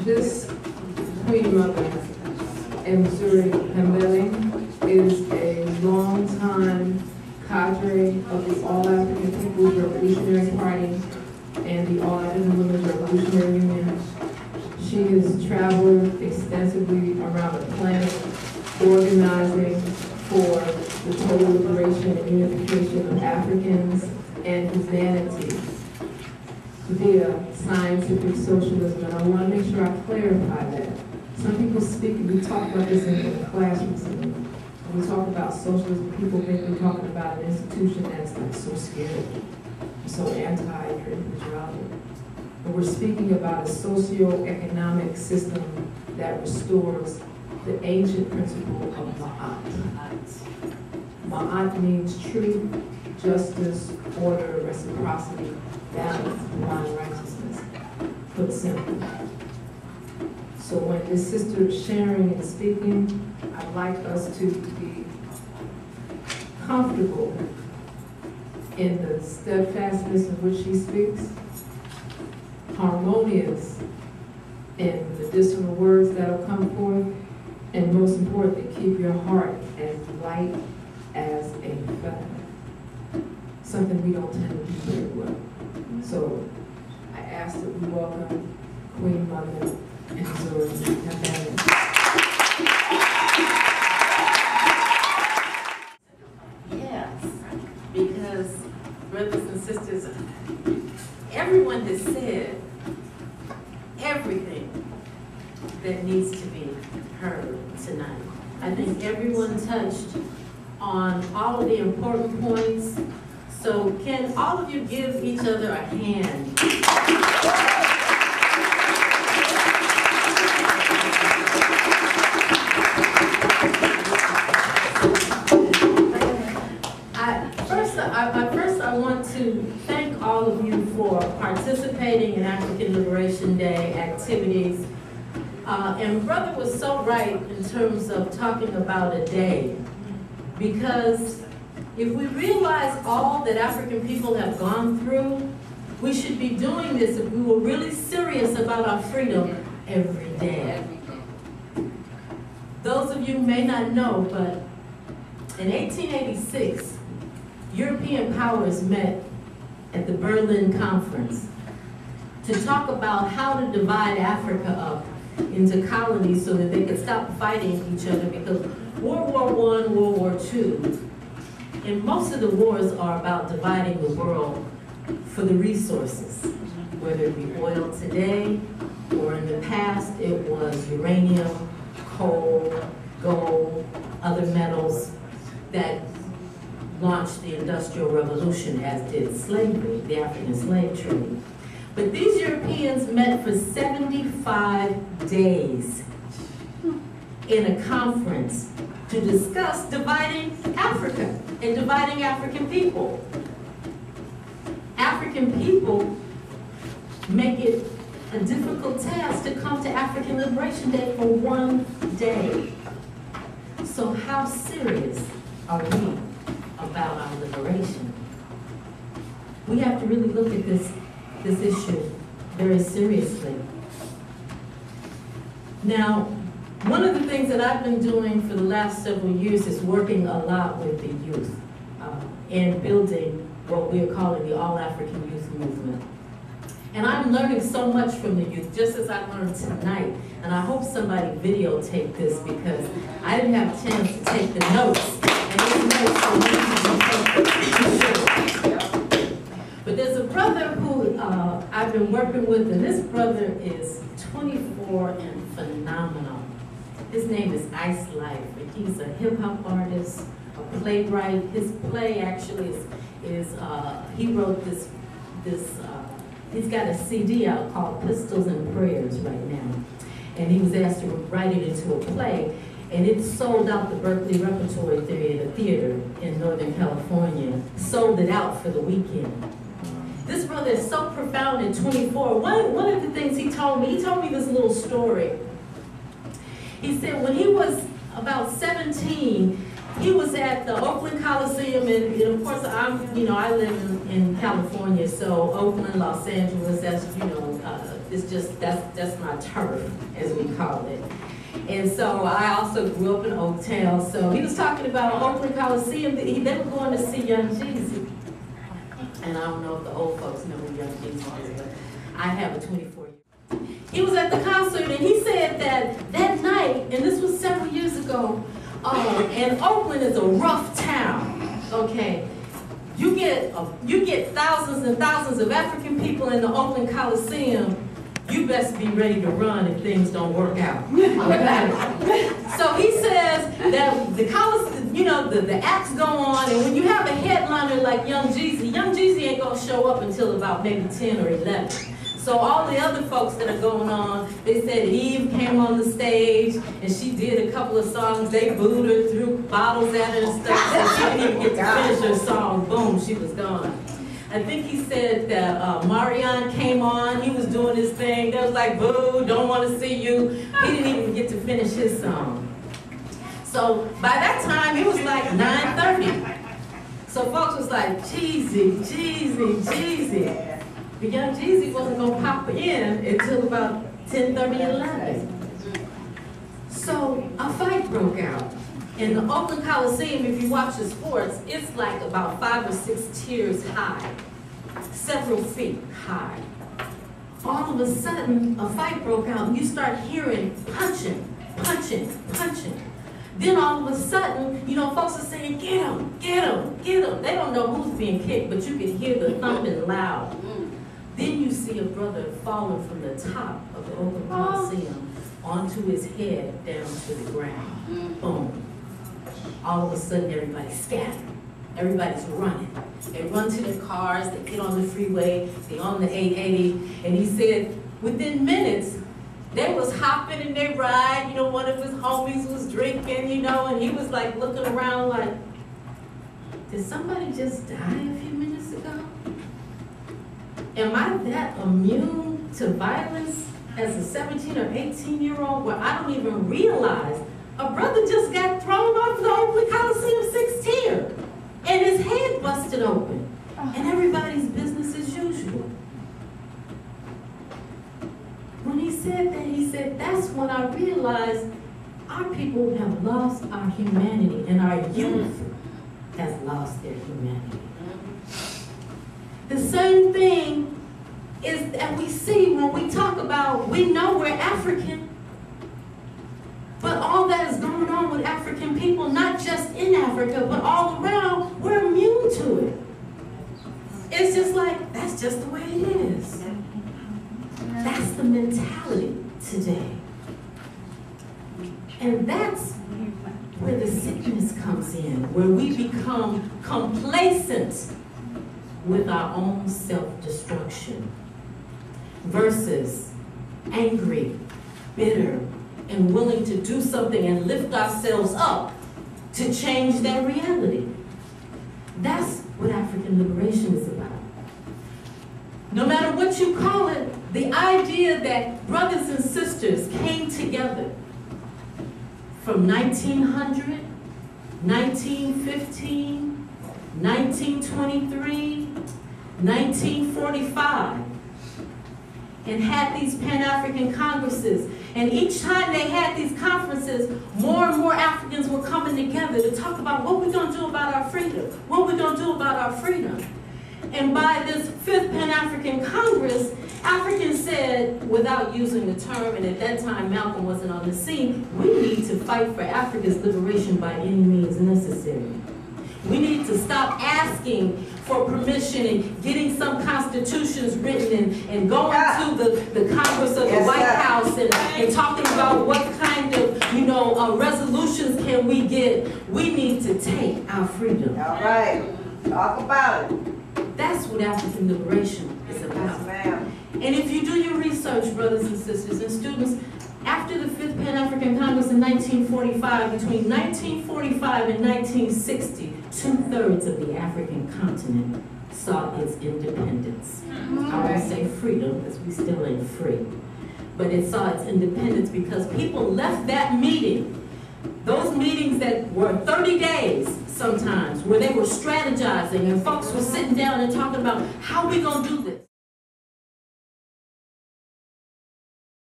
This Queen Mother, Mzuri is a long-time cadre of the All-African People's Revolutionary Party and the All-African Women's Revolutionary Union. She has traveled extensively around the planet, organizing for the total liberation and unification of Africans and humanity via scientific socialism. And I want to make sure I clarify that. Some people speak, and we talk about this in the class recently. When we talk about socialism, people think we're talking about an institution that's like so scary, so anti-individuality. But we're speaking about a socio-economic system that restores the ancient principle of Ma'at. Ma'at means truth, justice, order, reciprocity, balance, divine righteousness, put simply. So when this sister is sharing and speaking, I'd like us to be comfortable in the steadfastness in which she speaks, harmonious in the medicinal words that will come forth, and most importantly, keep your heart as light as a feather. Something we don't tend to do very well. So I ask that we welcome Queen Mother and Mzuri. Yes, because brothers and sisters, everyone has said everything that needs to be heard tonight. I think everyone touched on all of the important points. So can all of you give each other a hand? First, I want to thank all of you for participating in African Liberation Day activities. And Brother was so right in terms of talking about a day, because if we realize all that African people have gone through, we should be doing this if we were really serious about our freedom every day. Those of you may not know, but in 1886, European powers met at the Berlin Conference to talk about how to divide Africa up into colonies so that they could stop fighting each other, because World War I, World War II, and most of the wars are about dividing the world for the resources, whether it be oil today, or in the past it was uranium, coal, gold, other metals that launched the Industrial Revolution, as did slavery, the African slave trade. But these Europeans met for 75 days in a conference to discuss dividing Africa and dividing African people. African people make it a difficult task to come to African Liberation Day for one day. So how serious are we about our liberation? We have to really look at this issue very seriously. Now, one of the things that I've been doing for the last several years is working a lot with the youth and building what we are calling the All-African Youth Movement. And I'm learning so much from the youth, just as I learned tonight. And I hope somebody videotaped this, because I didn't have a chance to take the notes. And these notes are really. But there's a brother who I've been working with, and this brother is 24 and phenomenal. His name is Ice Life, and he's a hip-hop artist, a playwright. His play actually is he wrote this he's got a CD out called Pistols and Prayers right now. And he was asked to write it into a play, and it sold out the Berkeley Repertory Theater in Northern California, sold it out for the weekend. This brother is so profound at 24. One of the things he told me this little story. He said when he was about 17, He was at the Oakland Coliseum, and of course, I live in California, so Oakland, Los Angeles, that's, it's just, that's my turf, as we call it. And so I also grew up in Oaktown, so he was talking about Oakland Coliseum, they were going to see Young Jeezy. And I don't know if the old folks know who Young Jeezy is, but I have a 24-year-old. He was at the concert, and he said that night, and this was several years ago, and Oakland is a rough town, okay? You get thousands and thousands of African people in the Oakland Coliseum, you best be ready to run if things don't work out. Okay? So he says that the acts go on, and when you have a headliner like Young Jeezy ain't gonna show up until about maybe 10 or 11. So all the other folks that are going on, they said Eve came on the stage and she did a couple of songs. They booed her, threw bottles at her and stuff. So she didn't even get to finish her song. Boom, she was gone. I think he said that Marion came on. He was doing his thing. They was like, boo, don't want to see you. He didn't even get to finish his song. So by that time, it was like 9:30. So folks was like, Jeezy, Jeezy, Jeezy. But Young Jeezy wasn't going to pop in until about 10:30, 11. So a fight broke out. In the Oakland Coliseum, if you watch the sports, it's like about 5 or 6 tiers high, several feet high. All of a sudden, a fight broke out, and you start hearing punching, punching, punching. Then all of a sudden, folks are saying, get him, get him, get him. They don't know who's being kicked, but you can hear the thumping loud. Then you see a brother falling from the top of the Oakland Coliseum onto his head down to the ground. Boom. All of a sudden, everybody's scattered. Everybody's running. They run to their cars, they get on the freeway, they on the 880, and he said within minutes, they was hopping in their ride. One of his homies was drinking, and he was like looking around like, did somebody just die a few minutes ago? Am I that immune to violence as a 17 or 18-year-old where I don't even realize a brother just got thrown off the Oakland Coliseum 6th tier and his head busted open and everybody's business as usual? When he said that, he said, that's when I realized our people have lost our humanity and our youth has lost their humanity. The same thing is that we see when we talk about, we know we're African, but all that is going on with African people, not just in Africa, but all around, we're immune to it. It's just like, that's just the way it is. That's the mentality today. And that's where the sickness comes in, where we become complacent with our own self-destruction versus angry, bitter, and willing to do something and lift ourselves up to change that reality. That's what African liberation is about. No matter what you call it, the idea that brothers and sisters came together from 1900, 1915, 1923, 1945, and had these Pan-African Congresses. And each time they had these conferences, more and more Africans were coming together to talk about what we're going to do about our freedom, what we're going to do about our freedom. And by this 5th Pan-African Congress, Africans said, without using the term, and at that time Malcolm wasn't on the scene, we need to fight for Africa's liberation by any means necessary. We need to stop asking for permission and getting some constitutions written and going to the Congress of the White House and talking about what kind of resolutions can we get. We need to take our freedom. All right, talk about it. That's what African liberation is about. Yes, and if you do your research, brothers and sisters and students, after the 5th Pan-African Congress in 1945, between 1945 and 1960, 2/3 of the African continent saw its independence. I won't say freedom, because we still ain't free. But it saw its independence because people left that meeting. Those meetings that were 30 days sometimes, where they were strategizing and folks were sitting down and talking about how we gonna do this.